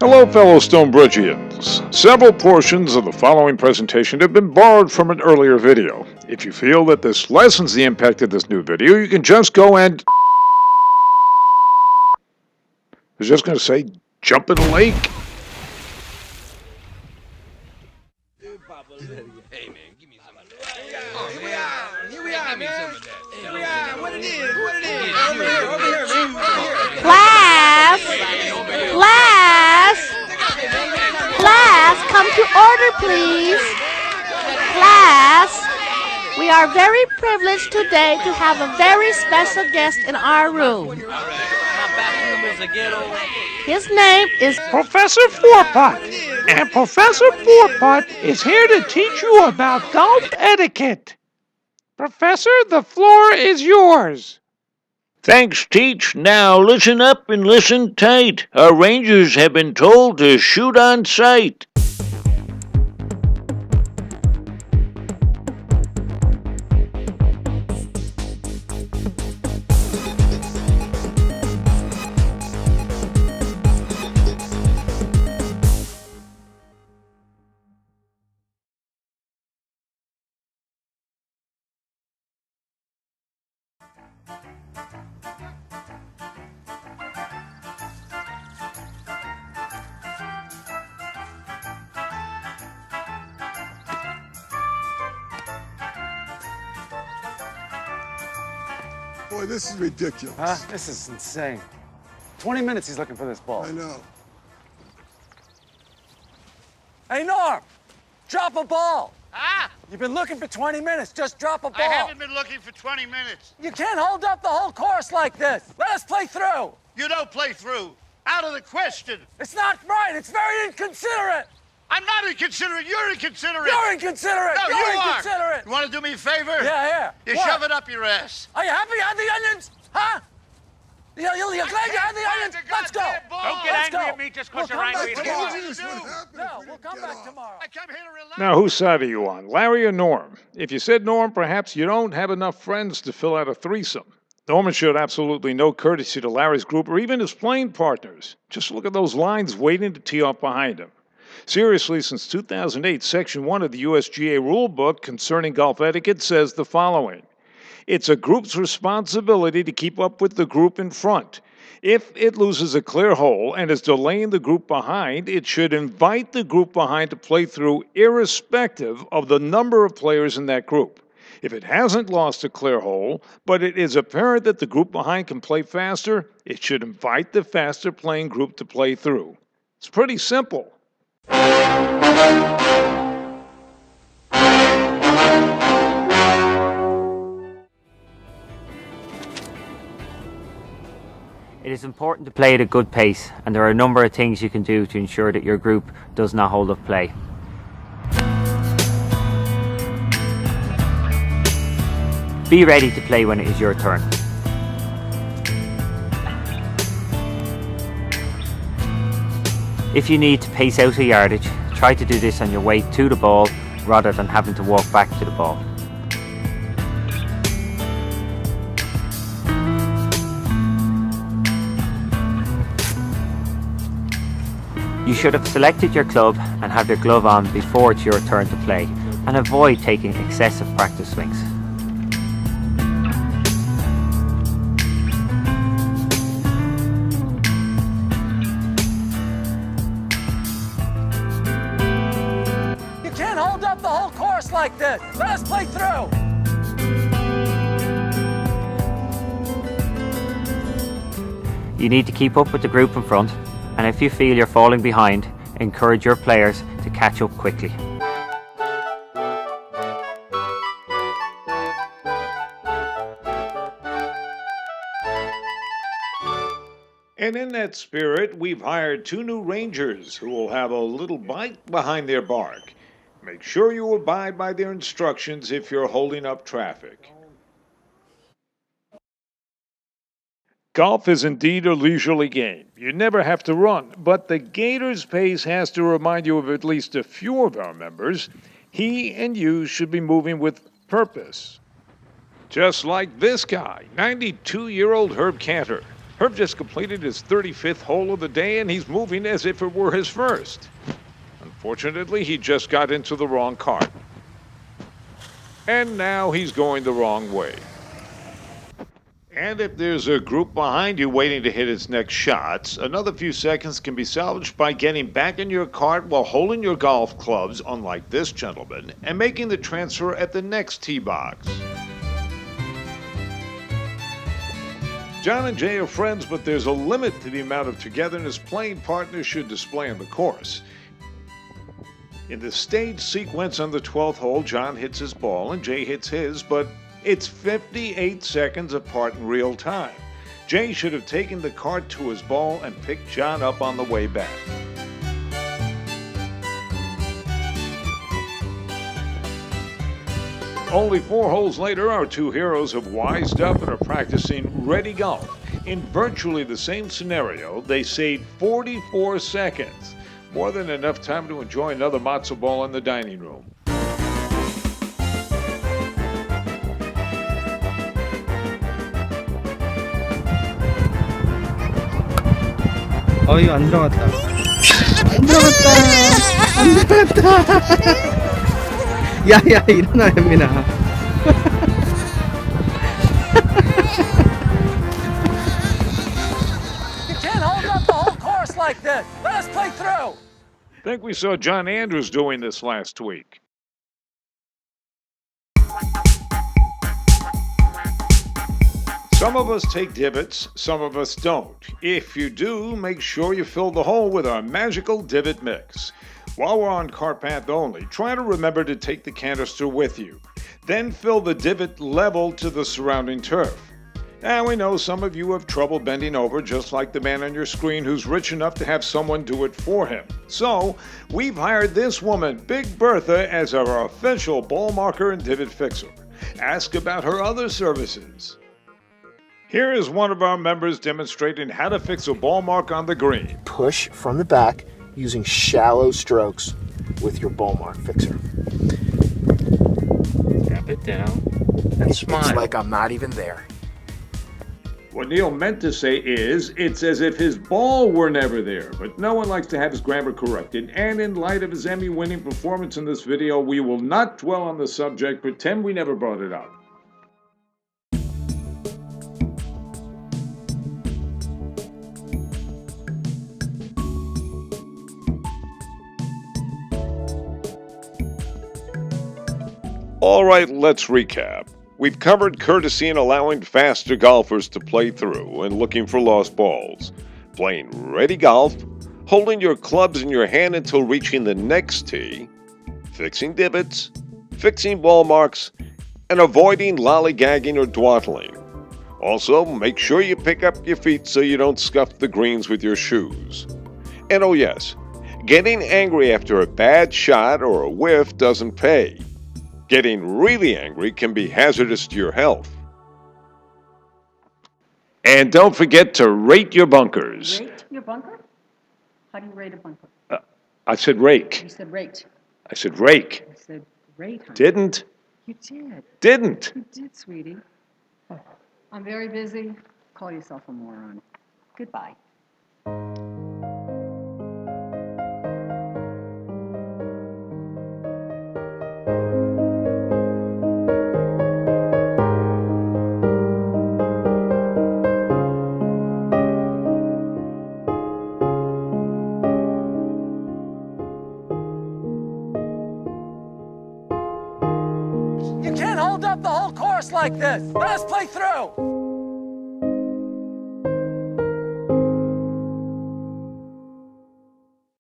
Hello, fellow Stonebridgians. Several portions of the following presentation have been borrowed from an earlier video. If you feel that this lessens the impact of this new video, you can just go and... I was just going to say, jump in the lake. Hey man, give me some of that. Oh, here we are. Here we are, man. Here we are. What it is? What it is? Over here, man. Over here. Class, come to order, please. Class, we are very privileged today to have a very special guest in our room. His name is Professor Fourpot, and Professor Fourpot is here to teach you about golf etiquette. Professor, the floor is yours. Thanks, Teach. Now listen up and listen tight. Our rangers have been told to shoot on sight. Boy, this is ridiculous. Huh? This is insane. 20 minutes he's looking for this ball. I know. Hey, Norm! Drop a ball! Ah! You've been looking for 20 minutes. Just drop a ball. I haven't been looking for 20 minutes. You can't hold up the whole course like this. Let us play through. You don't play through. Out of the question. It's not right. It's very inconsiderate. I'm not inconsiderate. You're inconsiderate. You're inconsiderate. No, You're you are. inconsiderate. You want to do me a favor? Yeah. You What? shove it up your ass. Are you happy you had the onions? Huh? You're glad you had the onions? Let's go. Don't get angry at me just because you're angry I tomorrow. told you this would happen. No, if we we'll didn't come get back off. tomorrow. I come here to relax. Now, whose side are you on, Larry or Norm? If you said Norm, perhaps you don't have enough friends to fill out a threesome. Norman showed absolutely no courtesy to Larry's group or even his playing partners. Just look at those lines waiting to tee off behind him. Seriously, since 2008, Section 1 of the USGA rulebook concerning golf etiquette says the following. It's a group's responsibility to keep up with the group in front. If it loses a clear hole and is delaying the group behind, it should invite the group behind to play through irrespective of the number of players in that group. If it hasn't lost a clear hole, but it is apparent that the group behind can play faster, it should invite the faster playing group to play through. It's pretty simple. It is important to play at a good pace, and there are a number of things you can do to ensure that your group does not hold up play. Be ready to play when it is your turn. If you need to pace out a yardage, try to do this on your way to the ball rather than having to walk back to the ball. You should have selected your club and have your glove on before it's your turn to play, and avoid taking excessive practice swings. You can't hold up the whole course like this. Let us play through. You need to keep up with the group in front, and if you feel you're falling behind, encourage your players to catch up quickly. And in that spirit, we've hired 2 new rangers who will have a little bite behind their bark. Make sure you abide by their instructions if you're holding up traffic. Golf is indeed a leisurely game. You never have to run, but the Gator's pace has to remind you of at least a few of our members. He and you should be moving with purpose. Just like this guy, 92-year-old Herb Cantor. Herb just completed his 35th hole of the day, and he's moving as if it were his first. Unfortunately, he just got into the wrong cart. And now he's going the wrong way. And if there's a group behind you waiting to hit its next shots, another few seconds can be salvaged by getting back in your cart while holding your golf clubs, unlike this gentleman, and making the transfer at the next tee box. John and Jay are friends, but there's a limit to the amount of togetherness playing partners should display on the course. In the stage sequence on the 12th hole, John hits his ball and Jay hits his, but it's 58 seconds apart in real time. Jay should have taken the cart to his ball and picked John up on the way back. Only 4 holes later, our two heroes have wised up and are practicing ready golf. In virtually the same scenario, they saved 44 seconds. More than enough time to enjoy another matzo ball in the dining room. 이거 안 들어갔다. 안 들어갔다. 안 들어갔다. 야야 일어나 현민아. You can't hold up the whole course like this. Let us play through. I think we saw John Andrews doing this last week. Some of us take divots, some of us don't. If you do, make sure you fill the hole with our magical divot mix. While we're on cart path only, try to remember to take the canister with you. Then fill the divot level to the surrounding turf. Now we know some of you have trouble bending over, just like the man on your screen who's rich enough to have someone do it for him. So, we've hired this woman, Big Bertha, as our official ball marker and divot fixer. Ask about her other services. Here is one of our members demonstrating how to fix a ball mark on the green. Push from the back using shallow strokes with your ball mark fixer. Tap it down and smile. It's like I'm not even there. What Neil meant to say is, it's as if his ball were never there, but no one likes to have his grammar corrected, and in light of his Emmy-winning performance in this video, we will not dwell on the subject, pretend we never brought it up. All right, let's recap. We've covered courtesy in allowing faster golfers to play through and looking for lost balls, playing ready golf, holding your clubs in your hand until reaching the next tee, fixing divots, fixing ball marks, and avoiding lollygagging or dawdling. Also, make sure you pick up your feet so you don't scuff the greens with your shoes. And oh yes, getting angry after a bad shot or a whiff doesn't pay. Getting really angry can be hazardous to your health. And don't forget to rate your bunkers. Rate your bunker? How do you rate a bunker? I said rake. You said rate. I said rake. I said rate, honey. Didn't. You did. Didn't. You did, sweetie. I'm very busy. Call yourself a moron. Goodbye. You can't hold up the whole course like this. Let us play through.